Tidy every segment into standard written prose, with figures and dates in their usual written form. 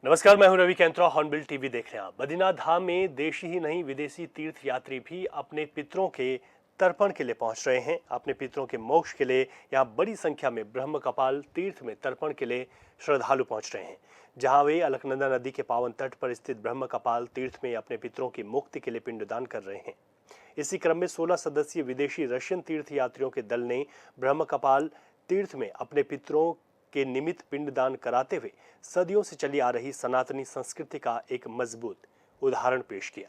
नमस्कार, मैं हूं रवि कैंत्रा। हॉर्नबिल टीवी देख रहे हैं आप। बद्रीनाथ धाम में देशी ही नहीं विदेशी तीर्थ यात्री भी अपने पितरों के तर्पण के लिए पहुंच रहे हैं। अपने पितरों के मोक्ष के लिए यहां बड़ी संख्या में ब्रह्म कपाल तीर्थ में तर्पण के लिए श्रद्धालु पहुंच रहे हैं, जहां वे अलकनंदा नदी के पावन तट पर स्थित ब्रह्म कपाल तीर्थ में अपने पितरों की मुक्ति के लिए पिंडदान कर रहे हैं। इसी क्रम में 16 सदस्यीय विदेशी रशियन तीर्थ यात्रियों के दल ने ब्रह्म कपाल तीर्थ में अपने पितरों के निमित्त पिंडदान कराते हुए सदियों से चली आ रही सनातनी संस्कृति का एक मजबूत उदाहरण पेश किया।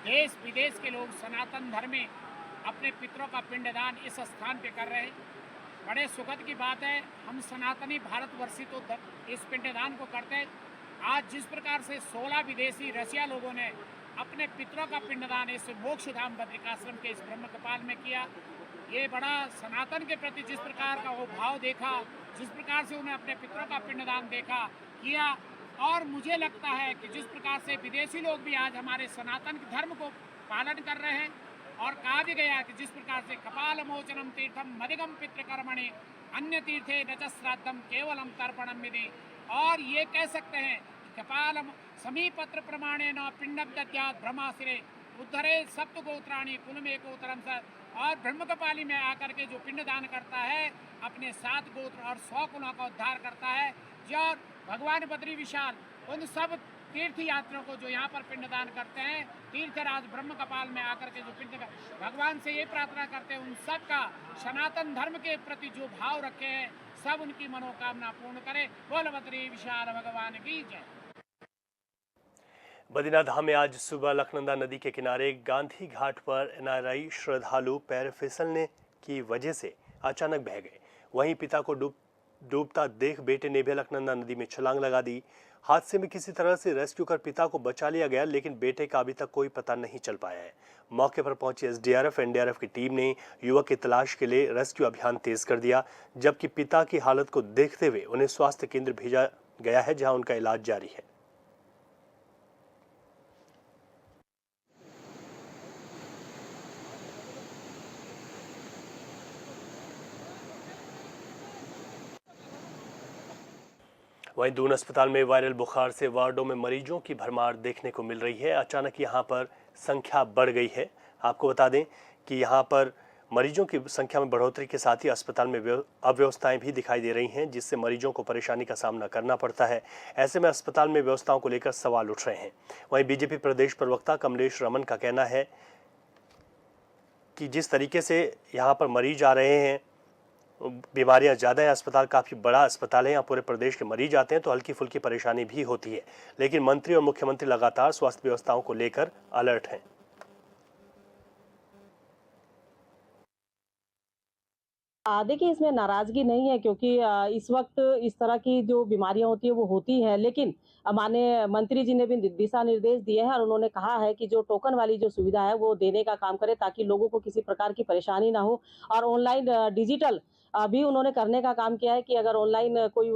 देश विदेश के लोग सनातन धर्म में अपने पितरों का पिंडदान इस स्थान पे कर रहे हैं। बड़े सुखद की बात है। हम सनातनी भारतवर्षी तो इस पिंडदान को करते हैं। आज जिस प्रकार से 16 विदेशी रसिया लोगों ने अपने पितरों का पिंडदान इस मोक्षधाम बद्रिकाश्रम के इस ब्रह्म कपाल में किया, ये बड़ा सनातन के प्रति जिस प्रकार का वो भाव देखा, जिस प्रकार से उन्हें अपने पितरों का पिंडदान देखा किया, और मुझे लगता है कि जिस प्रकार से विदेशी लोग भी आज हमारे सनातन धर्म को पालन कर रहे हैं, और कहा भी गया कि जिस प्रकार से कपाल मोचनम तीर्थम मदिगम पितृकर्मणि अन्य तीर्थे न च श्राद्धम केवलम तर्पणम विधि। और ये कह सकते हैं कि कपाल समीपत्र प्रमाणे न पिंडम दद्यात् ब्रह्मासिरे उद्धरे सप्त गोत्राणी कुलमेकोत्तरम स। और ब्रह्म कपाली में आकर के जो पिंडदान करता है अपने 7 गोत्र और 100 कुलों का उद्धार करता है। और भगवान बद्री विशाल उन सब तीर्थ यात्रियों को जो यहाँ पर पिंडदान करते हैं, तीर्थराज ब्रह्म कपाल में आकर के जो पिंड, भगवान से ये प्रार्थना करते हैं उन सब का सनातन धर्म के प्रति जो भाव रखे हैं सब उनकी मनोकामना पूर्ण करे। बोल बद्री विशाल भगवान की जय। बद्रीनाथ धाम में आज सुबह अलकनंदा नदी के किनारे गांधी घाट पर एनआरआई श्रद्धालु पैर फिसलने की वजह से अचानक बह गए। वहीं पिता को डूबता देख बेटे ने भी अलकनंदा नदी में छलांग लगा दी। हादसे में किसी तरह से रेस्क्यू कर पिता को बचा लिया गया, लेकिन बेटे का अभी तक कोई पता नहीं चल पाया है। मौके पर पहुंची एसडीआरएफ एनडीआरएफ की टीम ने युवक की तलाश के लिए रेस्क्यू अभियान तेज कर दिया, जबकि पिता की हालत को देखते हुए उन्हें स्वास्थ्य केंद्र भेजा गया है, जहां उनका इलाज जारी है। वहीं दून अस्पताल में वायरल बुखार से वार्डों में मरीजों की भरमार देखने को मिल रही है। अचानक यहां पर संख्या बढ़ गई है। आपको बता दें कि यहां पर मरीजों की संख्या में बढ़ोतरी के साथ ही अस्पताल में अव्यवस्थाएं भी दिखाई दे रही हैं, जिससे मरीजों को परेशानी का सामना करना पड़ता है। ऐसे में अस्पताल में व्यवस्थाओं को लेकर सवाल उठ रहे हैं। वहीं बीजेपी प्रदेश प्रवक्ता कमलेश रमन का कहना है कि जिस तरीके से यहाँ पर मरीज आ रहे हैं, बीमारियां ज़्यादा है, अस्पताल काफ़ी बड़ा अस्पताल है, यहाँ पूरे प्रदेश के मरीज आते हैं, तो हल्की फुल्की परेशानी भी होती है। लेकिन मंत्री और मुख्यमंत्री लगातार स्वास्थ्य व्यवस्थाओं को लेकर अलर्ट हैं। देखिए, इसमें नाराज़गी नहीं है, क्योंकि इस वक़्त इस तरह की जो बीमारियाँ होती हैं वो होती हैं, लेकिन माननीय मंत्री जी ने भी दिशा निर्देश दिए हैं और उन्होंने कहा है कि जो टोकन वाली जो सुविधा है वो देने का काम करें, ताकि लोगों को किसी प्रकार की परेशानी ना हो। और ऑनलाइन डिजिटल भी उन्होंने करने का काम किया है कि अगर ऑनलाइन कोई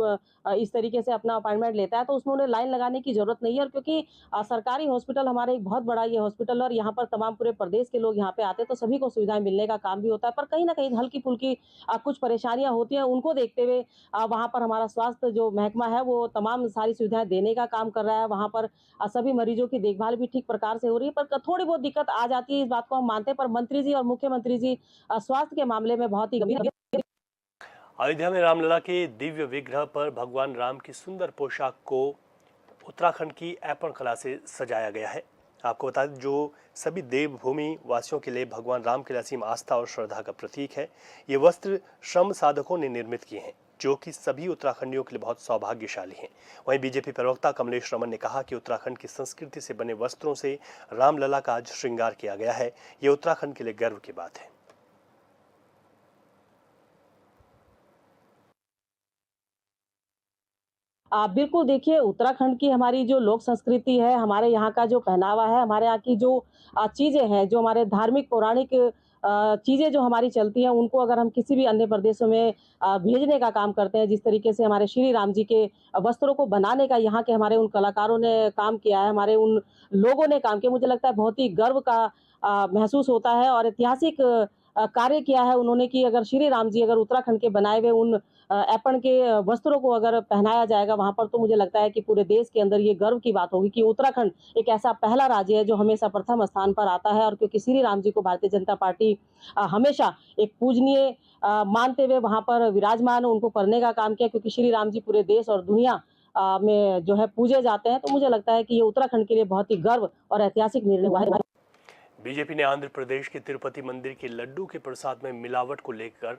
इस तरीके से अपना अपॉइंटमेंट लेता है तो उसमें उन्हें लाइन लगाने की ज़रूरत नहीं है। और क्योंकि सरकारी हॉस्पिटल हमारे एक बहुत बड़ा ये हॉस्पिटल है और यहाँ पर तमाम पूरे प्रदेश के लोग यहाँ पे आते हैं, तो सभी को सुविधाएँ मिलने का काम भी होता है। पर कहीं न कहीं हल्की-फुल्की कुछ परेशानियाँ होती हैं, उनको देखते हुए वहाँ पर हमारा स्वास्थ्य जो महकमा है वो तमाम सारी सुविधाएँ देने का काम कर रहा है। वहाँ पर सभी मरीजों की देखभाल भी ठीक प्रकार से हो रही है, पर थोड़ी बहुत दिक्कत आ जाती है, इस बात को हम मानते हैं। पर मंत्री जी और मुख्यमंत्री जी स्वास्थ्य के मामले में बहुत ही गंभीर। अयोध्या में रामलला के दिव्य विग्रह पर भगवान राम की सुंदर पोशाक को उत्तराखंड की ऐपण कला से सजाया गया है। आपको बता दें, जो सभी देवभूमि वासियों के लिए भगवान राम के लिए असीम आस्था और श्रद्धा का प्रतीक है। ये वस्त्र श्रम साधकों ने निर्मित किए हैं, जो कि सभी उत्तराखंडियों के लिए बहुत सौभाग्यशाली हैं। वहीं बीजेपी प्रवक्ता कमलेश रमन ने कहा कि उत्तराखंड की संस्कृति से बने वस्त्रों से रामलला का आज श्रृंगार किया गया है। ये उत्तराखंड के लिए गर्व की बात है। बिल्कुल, देखिए, उत्तराखंड की हमारी जो लोक संस्कृति है, हमारे यहाँ का जो पहनावा है, हमारे यहाँ की जो चीज़ें हैं, जो हमारे धार्मिक पौराणिक चीज़ें जो हमारी चलती हैं, उनको अगर हम किसी भी अन्य प्रदेशों में भेजने का काम करते हैं, जिस तरीके से हमारे श्री राम जी के वस्त्रों को बनाने का यहाँ के हमारे उन कलाकारों ने काम किया है, हमारे उन लोगों ने काम किया, मुझे लगता है बहुत ही गर्व का महसूस होता है। और ऐतिहासिक कार्य किया है उन्होंने कि अगर श्री राम जी अगर उत्तराखंड के बनाए हुए उन ऐपण के वस्त्रों को अगर पहनाया जाएगा वहां पर, तो मुझे लगता है कि पूरे देश के अंदर ये गर्व की बात होगी कि उत्तराखंड एक ऐसा पहला राज्य है जो हमेशा प्रथम स्थान पर आता है। और क्योंकि श्री राम जी को भारतीय जनता पार्टी हमेशा एक पूजनीय मानते हुए वहां पर विराजमान उनको करने का काम किया, क्योंकि श्री राम जी पूरे देश और दुनिया में जो है पूजे जाते हैं। तो मुझे लगता है कि ये उत्तराखंड के लिए बहुत ही गर्व और ऐतिहासिक निर्णय हुआ है। बीजेपी ने आंध्र प्रदेश के तिरुपति मंदिर के लड्डू के प्रसाद में मिलावट को लेकर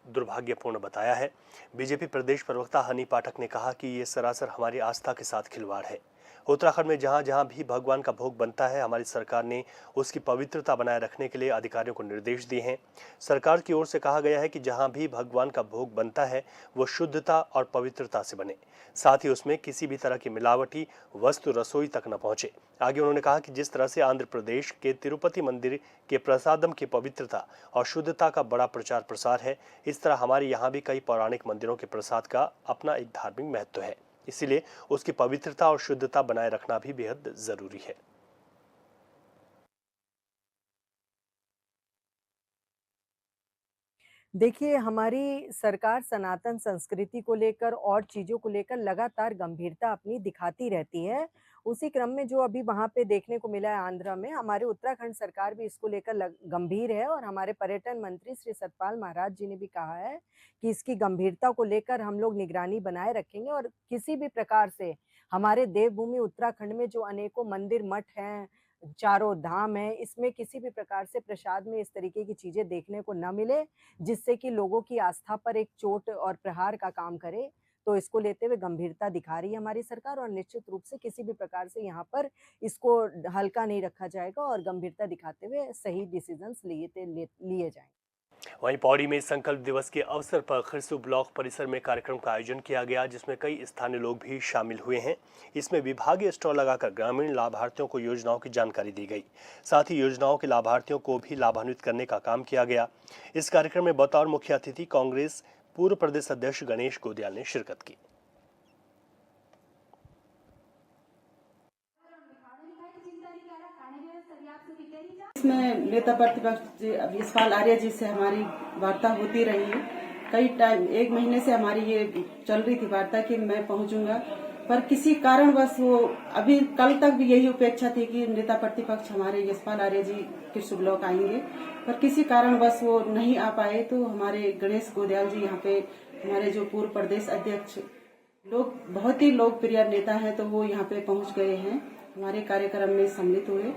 दुर्भाग्यपूर्ण बताया है। बीजेपी प्रदेश प्रवक्ता हनी पाठक ने कहा कि ये सरासर हमारी आस्था के साथ खिलवाड़ है। उत्तराखंड में जहां जहां भी भगवान का भोग बनता है, हमारी सरकार ने उसकी पवित्रता बनाए रखने के लिए अधिकारियों को निर्देश दिए हैं। सरकार की ओर से कहा गया है कि जहां भी भगवान का भोग बनता है वो शुद्धता और पवित्रता से बने, साथ ही उसमें किसी भी तरह की मिलावटी वस्तु रसोई तक न पहुंचे। आगे उन्होंने कहा कि जिस तरह से आंध्र प्रदेश के तिरुपति मंदिर के प्रसादम की पवित्रता और शुद्धता का बड़ा प्रचार प्रसार है, इस तरह हमारे यहाँ भी कई पौराणिक मंदिरों के प्रसाद का अपना एक धार्मिक महत्व है। इसीलिए उसकी पवित्रता और शुद्धता बनाए रखना भी बेहद जरूरी है। देखिए, हमारी सरकार सनातन संस्कृति को लेकर और चीज़ों को लेकर लगातार गंभीरता अपनी दिखाती रहती है। उसी क्रम में जो अभी वहाँ पे देखने को मिला है आंध्र में, हमारे उत्तराखंड सरकार भी इसको लेकर गंभीर है और हमारे पर्यटन मंत्री श्री सतपाल महाराज जी ने भी कहा है कि इसकी गंभीरता को लेकर हम लोग निगरानी बनाए रखेंगे और किसी भी प्रकार से हमारे देवभूमि उत्तराखंड में जो अनेकों मंदिर, मठ हैं, चारों धाम हैं, इसमें किसी भी प्रकार से प्रसाद में इस तरीके की चीज़ें देखने को न मिले, जिससे कि लोगों की आस्था पर एक चोट और प्रहार का काम करे। तो इसको लेते हुए गंभीरता दिखा रही है हमारी सरकार और निश्चित रूप से किसी भी प्रकार से यहाँ पर इसको हल्का नहीं रखा जाएगा और गंभीरता दिखाते हुए सही डिसीजंस लिए जाएंगे। वहीं पौड़ी में संकल्प दिवस के अवसर पर खिरसू ब्लॉक परिसर में कार्यक्रम का आयोजन किया गया, जिसमें कई स्थानीय लोग भी शामिल हुए हैं। इसमें विभागीय स्टॉल लगाकर ग्रामीण लाभार्थियों को योजनाओं की जानकारी दी गई, साथ ही योजनाओं के लाभार्थियों को भी लाभान्वित करने का काम किया गया। इस कार्यक्रम में बतौर मुख्य अतिथि कांग्रेस पूर्व प्रदेश अध्यक्ष गणेश गोदियाल ने शिरकत की। इसमें नेता प्रतिपक्ष यशपाल आर्य जी से हमारी वार्ता होती रही है। कई टाइम 1 महीने से हमारी ये चल रही थी वार्ता कि मैं पहुंचूंगा, पर किसी कारणवश वो अभी कल तक भी यही अपेक्षा थी कि नेता प्रतिपक्ष हमारे यशपाल आर्य जी खिरसू ब्लॉक आएंगे, पर किसी कारणवश वो नहीं आ पाए। तो हमारे गणेश गोदियाल जी यहाँ पे, हमारे जो पूर्व प्रदेश अध्यक्ष लोग, बहुत ही लोकप्रिय नेता हैं, तो वो यहाँ पे पहुँच गए हैं, हमारे कार्यक्रम में सम्मिलित हुए।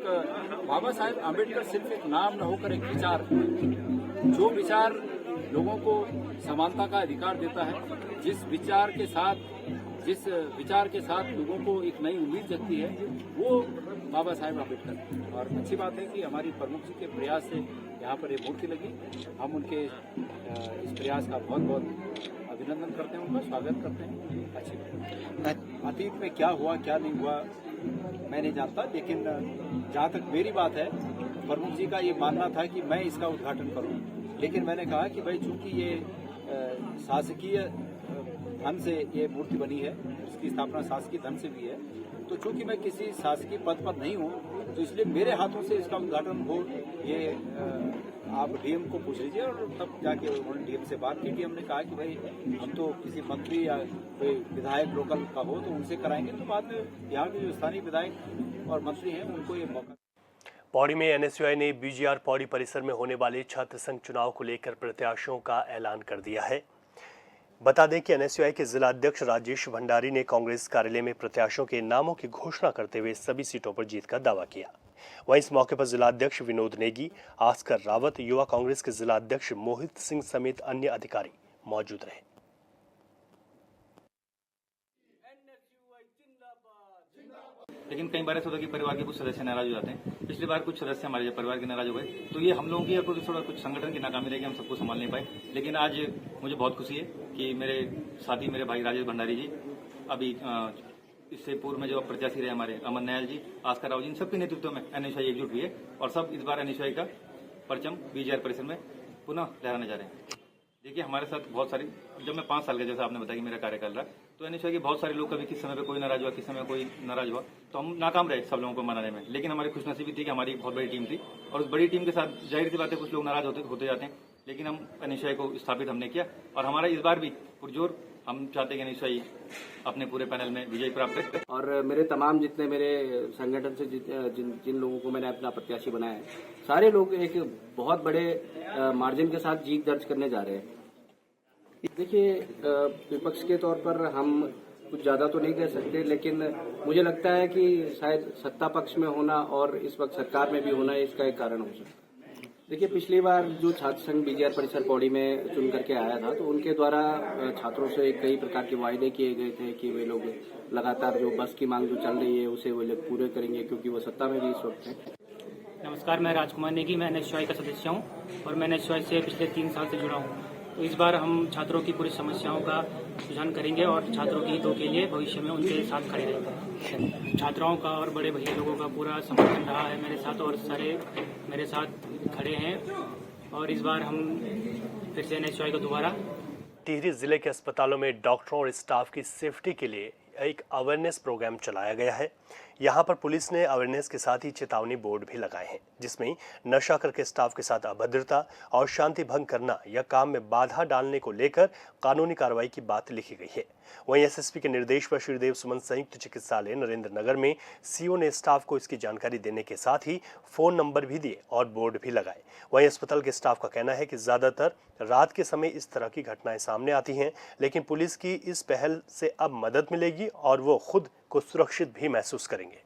बाबा साहेब आम्बेडकर सिर्फ एक नाम न होकर एक विचार, जो विचार लोगों को समानता का अधिकार देता है, जिस विचार के साथ लोगों को एक नई उम्मीद जगती है, वो बाबा साहेब आम्बेडकर। और अच्छी बात है कि हमारी प्रमुख जी के प्रयास से यहाँ पर ये मूर्ति लगी। हम उनके इस प्रयास का बहुत बहुत अभिनंदन करते हैं, उनका स्वागत करते हैं। अच्छी बात। अतीत में क्या हुआ क्या नहीं हुआ मैं नहीं जानता, लेकिन जहाँ तक मेरी बात है, प्रमुख जी का ये मानना था कि मैं इसका उद्घाटन करूं, लेकिन मैंने कहा कि भाई चूंकि ये शासकीय धन से ये मूर्ति बनी है, इसकी स्थापना शासकीय धन से भी है, तो चूंकि मैं किसी शासकीय पद पर नहीं हूं, तो इसलिए मेरे हाथों से इसका उद्घाटन हो, ये आप डीएम को पूछ लीजिए। और तब जाके उन्होंने डीएम से बात की। डीएम ने कहा कि भाई हम तो किसी मंत्री या कोई विधायक लोकल का हो तो उनसे कराएंगे, तो बाद में यहाँ के जो स्थानीय विधायक और मंत्री हैं उनको ये मौका। पौड़ी में एनएसयूआई ने बीजीआर पौड़ी परिसर में होने वाले छात्र संघ चुनाव को लेकर प्रत्याशियों का ऐलान कर दिया है। बता दें कि एनएसयूआई के जिला अध्यक्ष राजेश भंडारी ने कांग्रेस कार्यालय में प्रत्याशियों के नामों की घोषणा करते हुए सभी सीटों पर जीत का दावा किया। वहीं इस मौके पर जिला अध्यक्ष विनोद नेगी, आस्कर रावत, युवा कांग्रेस के जिला अध्यक्ष मोहित सिंह समेत अन्य अधिकारी मौजूद रहे। लेकिन कई बार ऐसा होता है कि परिवार के कुछ सदस्य नाराज हो जाते हैं। पिछली बार कुछ सदस्य हमारे परिवार के नाराज हो गए, तो ये हम लोगों की अप्रोच थोड़ा कुछ संगठन की नाकामी रही कि हम सबको संभाल नहीं पाए। लेकिन आज मुझे बहुत खुशी है कि मेरे साथी, मेरे भाई राजेश भंडारी जी, अभी इससे पूर्व में जो प्रत्याशी रहे हमारे अमन नयाल जी, आस्कर राव जी, इन सबके नेतृत्व में एनएसयूआई एकजुट हुई है और सब इस बार एनएसयूआई का परचम बीजीआर परिसर में पुनः लहराने जा रहे हैं। देखिए हमारे साथ बहुत सारी, जब मैं 5 साल का, जैसा आपने बताया कि मेरा कार्यकाल रहा, तो एनएसयूआई के बहुत सारे लोग, कभी किस समय पे कोई नाराज हुआ, किस समय कोई नाराज हुआ, तो हम नाकाम रहे सब लोगों को मनाने में। लेकिन हमारी खुशनसीबी थी कि हमारी एक बहुत बड़ी टीम थी, और उस बड़ी टीम के साथ जाहिर सी बात है कुछ लोग नाराज होते जाते हैं, लेकिन हम एनएसयूआई को स्थापित हमने किया, और हमारा इस बार भी पुरजोर हम चाहते हैं कि एनएसयूआई अपने पूरे पैनल में विजय प्राप्त करे। और मेरे तमाम जितने मेरे संगठन से जिन लोगों को मैंने अपना प्रत्याशी बनाया है, सारे लोग एक बहुत बड़े मार्जिन के साथ जीत दर्ज करने जा रहे हैं। देखिए, विपक्ष के तौर पर हम कुछ ज्यादा तो नहीं कह सकते, लेकिन मुझे लगता है कि शायद सत्ता पक्ष में होना और इस वक्त सरकार में भी होना इसका एक कारण हो सकता है। देखिए, पिछली बार जो छात्र संघ बीजीआर परिसर पौड़ी में चुन करके आया था, तो उनके द्वारा छात्रों से कई प्रकार के वायदे किए गए थे कि वे लोग लगातार जो बस की मांग जो चल रही है उसे वो लोग पूरे करेंगे, क्योंकि वो सत्ता में भी इस वक्त है। नमस्कार, मैं राजकुमार नेगी, मैं एनएसयूआई का सदस्य हूँ और मैं एनएसयूआई से पिछले 3 साल से जुड़ा हूँ। तो इस बार हम छात्रों की पूरी समस्याओं का सुझाव करेंगे और छात्रों के हितों के लिए भविष्य में उनके साथ खड़े रहेंगे। छात्राओं का और बड़े भैया लोगों का पूरा समर्थन रहा है मेरे साथ, और सारे मेरे साथ खड़े हैं, और इस बार हम फिर से एनएसयूआई को दोबारा। टिहरी जिले के अस्पतालों में डॉक्टरों और स्टाफ की सेफ्टी के लिए एक अवेयरनेस प्रोग्राम चलाया गया है। यहाँ पर पुलिस ने अवेयरनेस के साथ ही चेतावनी बोर्ड भी लगाए हैं, जिसमें नशा करके स्टाफ के साथ अभद्रता और शांति भंग करना या काम में बाधा डालने को लेकर कानूनी कार्रवाई की बात लिखी गई है। वहीं एसएसपी के निर्देश पर श्रीदेव सुमन संयुक्त चिकित्सालय नरेंद्र नगर में सीओ ने स्टाफ को इसकी जानकारी देने के साथ ही फोन नंबर भी दिए और बोर्ड भी लगाए। वहीं अस्पताल के स्टाफ का कहना है कि ज्यादातर रात के समय इस तरह की घटनाएं सामने आती हैं, लेकिन पुलिस की इस पहल से अब मदद मिलेगी और वो खुद को सुरक्षित भी महसूस करेंगे।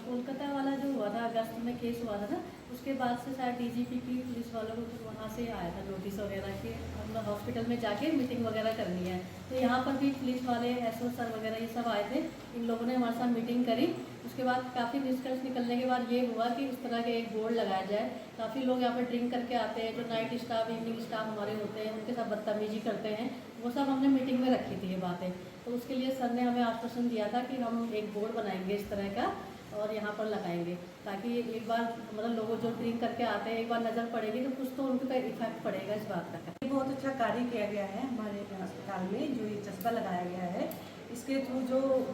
कोलकाता वाला जो हुआ था, अगस्त में केस हुआ था ना, उसके बाद से शायद डीजीपी की पुलिस वालों को तो वहाँ से आया था नोटिस वगैरह कि हम हॉस्पिटल में जाके मीटिंग वगैरह करनी है। तो यहाँ पर भी पुलिस वाले एसओ सर वगैरह ये सब आए थे, इन लोगों ने हमारे साथ मीटिंग करी। उसके बाद काफ़ी निष्कर्ष निकलने के बाद ये हुआ कि इस तरह के एक बोर्ड लगाया जाए। काफ़ी लोग यहाँ पर ड्रिंक करके आते हैं, जो नाइट स्टाफ, इवनिंग स्टाफ हमारे होते हैं, उनके साथ बदतमीजी करते हैं, वो सब हमने मीटिंग में रखी थी ये बातें। तो उसके लिए सर ने हमें आश्वासन दिया था कि हम एक बोर्ड बनाएंगे इस तरह का और यहाँ पर लगाएंगे, ताकि एक बार मतलब लोगों जो ड्रिंक करके आते हैं एक बार नज़र पड़ेगी तो कुछ तो उनका इफेक्ट पड़ेगा इस बात का। ये बहुत अच्छा कार्य किया गया है हमारे अस्पताल में, जो ये चस्पा लगाया गया है। इसके थ्रू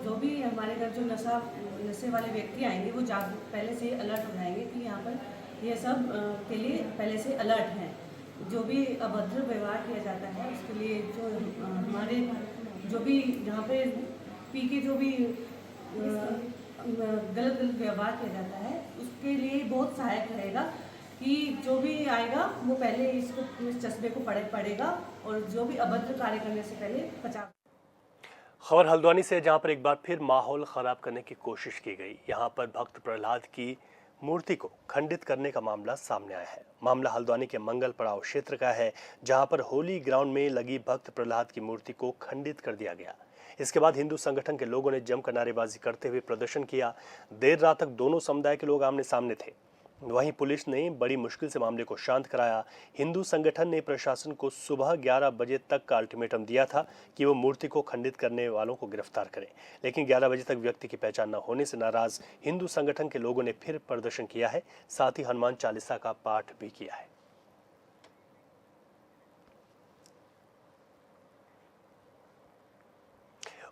जो भी हमारे घर जो नशे वाले व्यक्ति आएंगे वो पहले से अलर्ट हो जाएंगे कि यहाँ पर ये सब के लिए पहले से अलर्ट हैं। जो भी अभद्र व्यवहार किया जाता है उसके लिए जो हमारे जो भी यहाँ पे पी के जो भी गलत व्यवहार किया जाता है उसके लिए बहुत सहायक रहेगा कि जो भी आएगा वो पहले इस चस्पे को पढ़ेगा और जो भी अभद्र कार्य करने से पहले बचा। खबर हल्द्वानी से, जहां पर एक बार फिर माहौल खराब करने की कोशिश की गई। यहां पर भक्त प्रहलाद की मूर्ति को खंडित करने का मामला सामने आया है। मामला हल्द्वानी के मंगल पड़ाव क्षेत्र का है, जहां पर होली ग्राउंड में लगी भक्त प्रहलाद की मूर्ति को खंडित कर दिया गया। इसके बाद हिंदू संगठन के लोगों ने जमकर नारेबाजी करते हुए प्रदर्शन किया। देर रात तक दोनों समुदाय के लोग आमने सामने थे। वहीं पुलिस ने बड़ी मुश्किल से मामले को शांत कराया। हिंदू संगठन ने प्रशासन को सुबह 11 बजे तक का अल्टीमेटम दिया था कि वो मूर्ति को खंडित करने वालों को गिरफ्तार करें, लेकिन 11 बजे तक व्यक्ति की पहचान न होने से नाराज हिंदू संगठन के लोगों ने फिर प्रदर्शन किया है, साथ ही हनुमान चालीसा का पाठ भी किया है।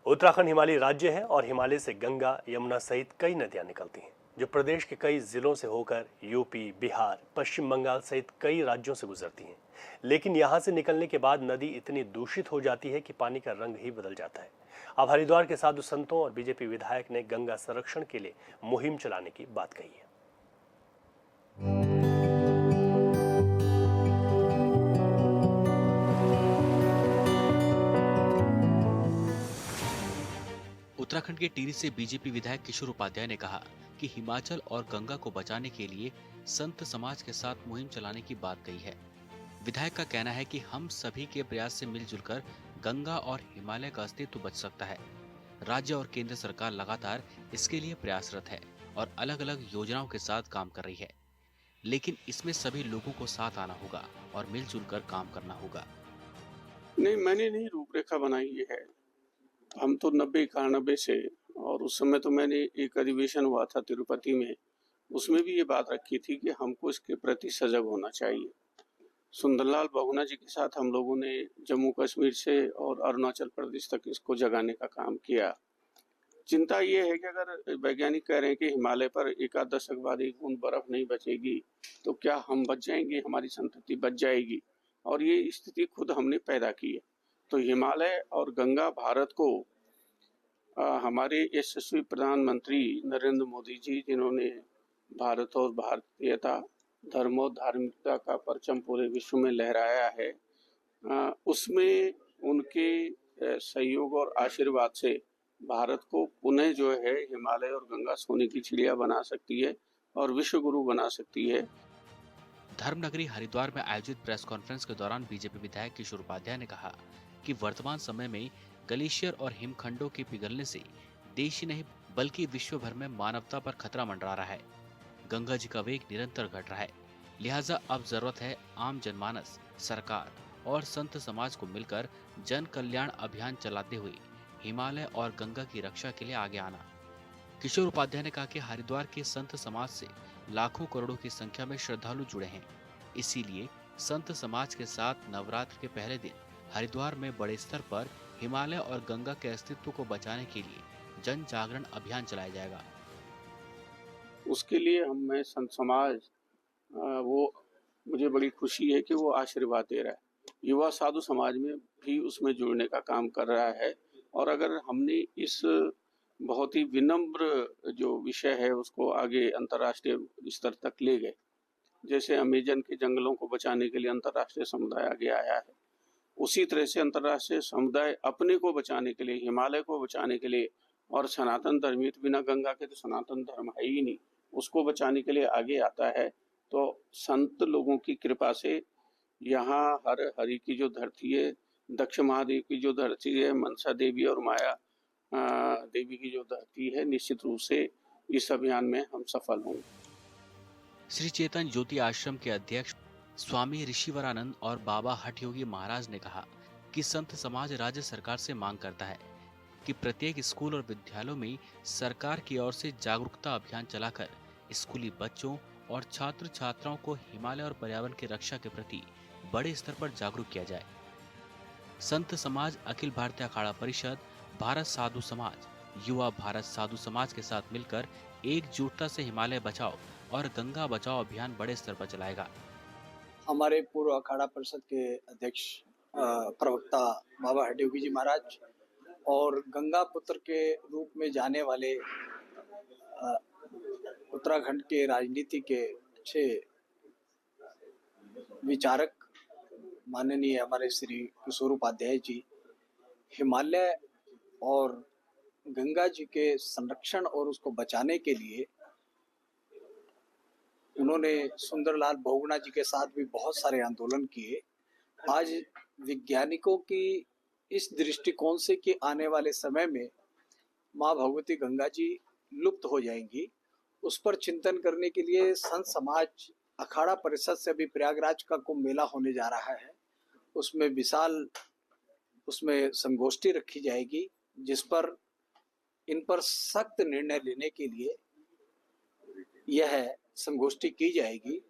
उत्तराखंड हिमालयी राज्य है और हिमालय से गंगा, यमुना सहित कई नदियां निकलती हैं, जो प्रदेश के कई जिलों से होकर यूपी, बिहार, पश्चिम बंगाल सहित कई राज्यों से गुजरती हैं। लेकिन यहाँ से निकलने के बाद नदी इतनी दूषित हो जाती है कि पानी का रंग ही बदल जाता है। अब हरिद्वार के साधु संतों और बीजेपी विधायक ने गंगा संरक्षण के लिए मुहिम चलाने की बात कही है। उत्तराखंड के टिहरी से बीजेपी विधायक किशोर उपाध्याय ने कहा कि हिमाचल और गंगा को बचाने के लिए संत समाज के साथ मुहिम चलाने की बात कही है। विधायक का कहना है कि हम सभी के प्रयास से मिलजुल कर गंगा और हिमालय का अस्तित्व बच सकता है। राज्य और केंद्र सरकार लगातार इसके लिए प्रयासरत है और अलग अलग योजनाओं के साथ काम कर रही है, लेकिन इसमें सभी लोगों को साथ आना होगा और मिलजुल कर काम करना होगा। नहीं, मैंने नहीं रूपरेखा बनाई है। हम तो 90-91 से, और उस समय तो मैंने एक अधिवेशन हुआ था तिरुपति में, उसमें भी ये बात रखी थी कि हमको इसके प्रति सजग होना चाहिए। सुंदरलाल बहुगुणा जी के साथ हम लोगों ने जम्मू कश्मीर से और अरुणाचल प्रदेश तक इसको जगाने का काम किया। चिंता ये है कि अगर वैज्ञानिक कह रहे हैं कि हिमालय पर एक आध दशक बाद एक बूंद बर्फ नहीं बचेगी, तो क्या हम बच जाएंगे, हमारी संतति बच जाएगी? और ये स्थिति खुद हमने पैदा की है। तो हिमालय और गंगा भारत को हमारे यशस्वी प्रधानमंत्री नरेंद्र मोदी जी, जिन्होंने भारत और भारतीयता, धर्म और धार्मिकता का परचम पूरे विश्व में लहराया है, उसमें उनके सहयोग और आशीर्वाद से भारत को पुनः जो है हिमालय और गंगा सोने की चिड़िया बना सकती है और विश्व गुरु बना सकती है। धर्मनगरी हरिद्वार में आयोजित प्रेस कॉन्फ्रेंस के दौरान बीजेपी विधायक किशोर उपाध्याय ने कहा कि वर्तमान समय में ग्लेशियर और हिमखंडों के पिघलने से देश ही नहीं बल्कि विश्व भर में मानवता पर खतरा मंडरा रहा है। गंगा जी का वेग निरंतर घट रहा है, लिहाजा अब जरूरत है आम जनमानस, सरकार और संत समाज को मिलकर जन कल्याण अभियान चलाते हुए हिमालय और गंगा की रक्षा के लिए आगे आना। किशोर उपाध्याय ने कहा कि हरिद्वार के संत समाज से लाखों करोड़ों की संख्या में श्रद्धालु जुड़े हैं, इसीलिए संत समाज के साथ नवरात्र के पहले दिन हरिद्वार में बड़े स्तर पर हिमालय और गंगा के अस्तित्व को बचाने के लिए जन जागरण अभियान चलाया जाएगा। उसके लिए मैं संत समाज, वो मुझे बड़ी खुशी है कि वो आशीर्वाद दे रहा है। युवा साधु समाज में भी उसमें जुड़ने का काम कर रहा है। और अगर हमने इस बहुत ही विनम्र जो विषय है उसको आगे अंतर्राष्ट्रीय स्तर तक ले गए, जैसे अमेजन के जंगलों को बचाने के लिए अंतर्राष्ट्रीय समुदाय आगे आया है, उसी तरह से अंतर्राष्ट्रीय समुदाय अपने को बचाने के लिए, हिमालय को बचाने के लिए, और सनातन धर्म, बिना गंगा के तो सनातन धर्म है ही नहीं, उसको बचाने के लिए आगे आता है। तो संत लोगों की कृपा से यहाँ हर हरि की जो धरती है, दक्ष महादेव की जो धरती है, मनसा देवी और माया देवी की जो धरती है, निश्चित रूप से इस अभियान में हम सफल होंगे। श्री चेतन ज्योति आश्रम के अध्यक्ष स्वामी ऋषिवरानंद और बाबा हठ योगी महाराज ने कहा कि संत समाज राज्य सरकार से मांग करता है कि प्रत्येक स्कूल और विद्यालयों में सरकार की ओर से जागरूकता अभियान चलाकर स्कूली बच्चों और छात्र छात्राओं को हिमालय और पर्यावरण की रक्षा के प्रति बड़े स्तर पर जागरूक किया जाए। संत समाज, अखिल भारतीय अखाड़ा परिषद, भारत साधु समाज, युवा भारत साधु समाज के साथ मिलकर एकजुटता से हिमालय बचाओ और गंगा बचाओ अभियान बड़े स्तर पर चलाएगा। हमारे पूर्व अखाड़ा परिषद के अध्यक्ष प्रवक्ता बाबा हठ योगी जी महाराज और गंगा पुत्र के रूप में जाने वाले उत्तराखंड के राजनीति के अच्छे विचारक माननीय हमारे श्री किशोर उपाध्याय जी हिमालय और गंगा जी के संरक्षण और उसको बचाने के लिए उन्होंने सुंदरलाल बहुगुणा जी के साथ भी बहुत सारे आंदोलन किए। आज वैज्ञानिकों की इस दृष्टिकोण से कि आने वाले समय में माँ भगवती गंगा जी लुप्त हो जाएंगी, उस पर चिंतन करने के लिए संत समाज अखाड़ा परिषद से भी प्रयागराज का कुंभ मेला होने जा रहा है। उसमें विशाल संगोष्ठी रखी जाएगी, जिस पर इन पर सख्त निर्णय लेने के लिए यह संगोष्ठी की जाएगी।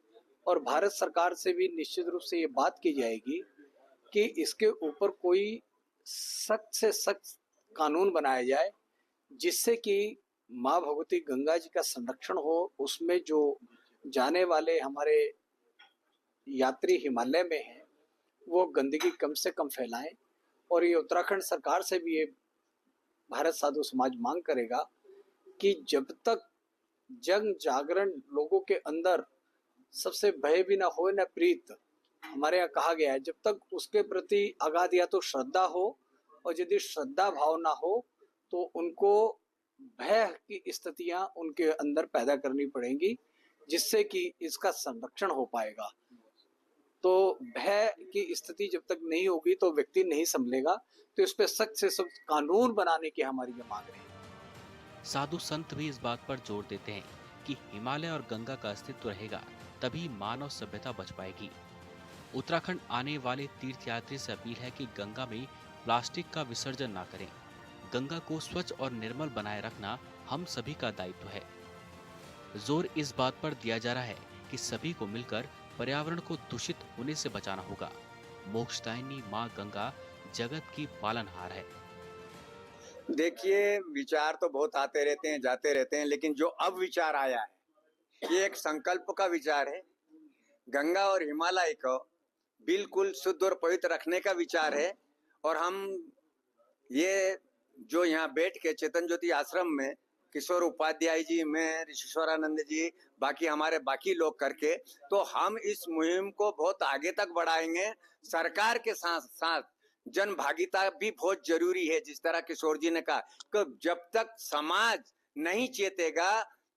और भारत सरकार से भी निश्चित रूप से ये बात की जाएगी कि इसके ऊपर कोई सख्त से सख्त कानून बनाया जाए, जिससे कि माँ भगवती गंगा जी का संरक्षण हो। उसमें जो जाने वाले हमारे यात्री हिमालय में हैं वो गंदगी कम से कम फैलाएं। और ये उत्तराखंड सरकार से भी ये भारत साधु समाज मांग करेगा कि जब तक जन जागरण लोगों के अंदर सबसे भय भी ना हो न प्रीत, हमारे यहाँ कहा गया है, जब तक उसके प्रति अगाध या तो श्रद्धा हो, और यदि श्रद्धा भाव ना हो तो उनको भय की स्थितियां उनके अंदर पैदा करनी पड़ेंगी, जिससे कि इसका संरक्षण हो पाएगा। तो भय की स्थिति जब तक नहीं होगी तो व्यक्ति नहीं संभलेगा। तो इस पे सख्त से सख्त कानून बनाने की हमारी ये मांग है। साधु संत भी इस बात पर जोर देते हैं कि हिमालय और गंगा का अस्तित्व रहेगा, तभी मानव सभ्यता बच पाएगी। उत्तराखंड आने वाले तीर्थयात्री से अपील है कि गंगा में प्लास्टिक का विसर्जन ना करें। गंगा को स्वच्छ और निर्मल बनाए रखना हम सभी का दायित्व है। जोर इस बात पर दिया जा रहा है कि सभी को मिलकर पर्यावरण को दूषित होने से बचाना होगा। मोक्षदायिनी माँ गंगा जगत की पालनहार है। देखिए, विचार तो बहुत आते रहते हैं, जाते रहते हैं, लेकिन जो अब विचार आया है ये एक संकल्प का विचार है। गंगा और हिमालय को बिल्कुल शुद्ध और पवित्र रखने का विचार है। और हम ये जो यहाँ बैठ के चेतन ज्योति आश्रम में किशोर उपाध्याय जी, मैं, ऋषिश्वरानंद जी, बाकी हमारे बाकी लोग करके, तो हम इस मुहिम को बहुत आगे तक बढ़ाएंगे। सरकार के साथ साथ जन भागीदारी भी बहुत जरूरी है। जिस तरह किशोर जी ने कहा कि जब तक समाज नहीं चेतेगा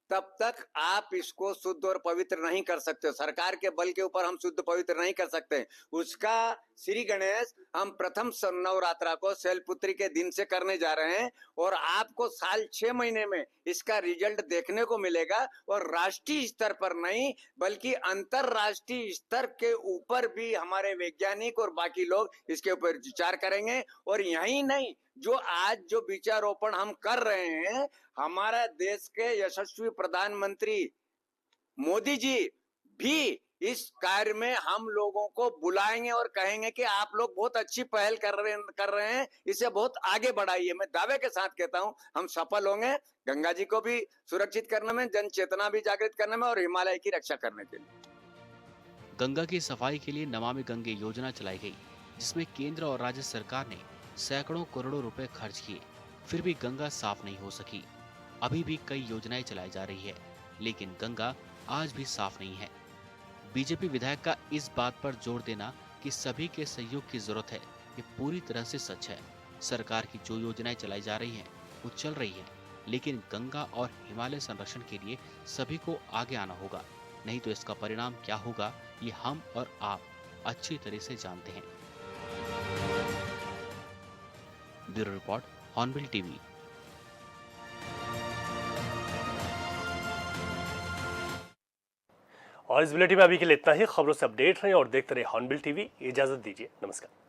तब तक आप इसको शुद्ध और पवित्र नहीं कर सकते। सरकार के बल के ऊपर हम शुद्ध पवित्र नहीं कर सकते। उसका श्री गणेश हम प्रथम नवरात्रा को शैलपुत्री के दिन से करने जा रहे हैं और आपको साल 6 महीने में इसका रिजल्ट देखने को मिलेगा। और राष्ट्रीय स्तर पर नहीं बल्कि अंतरराष्ट्रीय स्तर के ऊपर भी हमारे वैज्ञानिक और बाकी लोग इसके ऊपर विचार करेंगे। और यही नहीं, जो आज जो बीजारोपण हम कर रहे हैं, हमारा देश के यशस्वी प्रधानमंत्री मोदी जी भी इस कार्य में हम लोगों को बुलाएंगे और कहेंगे कि आप लोग बहुत अच्छी पहल कर रहे हैं, इसे बहुत आगे बढ़ाइए। मैं दावे के साथ कहता हूं हम सफल होंगे गंगा जी को भी सुरक्षित करने में, जन चेतना भी जागृत करने में और हिमालय की रक्षा करने के लिए। गंगा की सफाई के लिए नमामि गंगे योजना चलाई गई, जिसमें केंद्र और राज्य सरकार ने सैकड़ों करोड़ों रुपए खर्च किए, फिर भी गंगा साफ नहीं हो सकी। अभी भी कई योजनाएं चलाई जा रही है, लेकिन गंगा आज भी साफ नहीं है। बीजेपी विधायक का इस बात पर जोर देना कि सभी के सहयोग की जरूरत है, ये पूरी तरह से सच है। सरकार की जो योजनाएं चलाई जा रही हैं, वो चल रही हैं, लेकिन गंगा और हिमालय संरक्षण के लिए सभी को आगे आना होगा, नहीं तो इसका परिणाम क्या होगा ये हम और आप अच्छी तरह से जानते हैं। Bureau report, hornbill TV. और इस बुलेटिन में अभी के लिए इतना ही। खबरों से अपडेट रहें और देखते रहे हॉर्नबिल टीवी। इजाजत दीजिए, नमस्कार।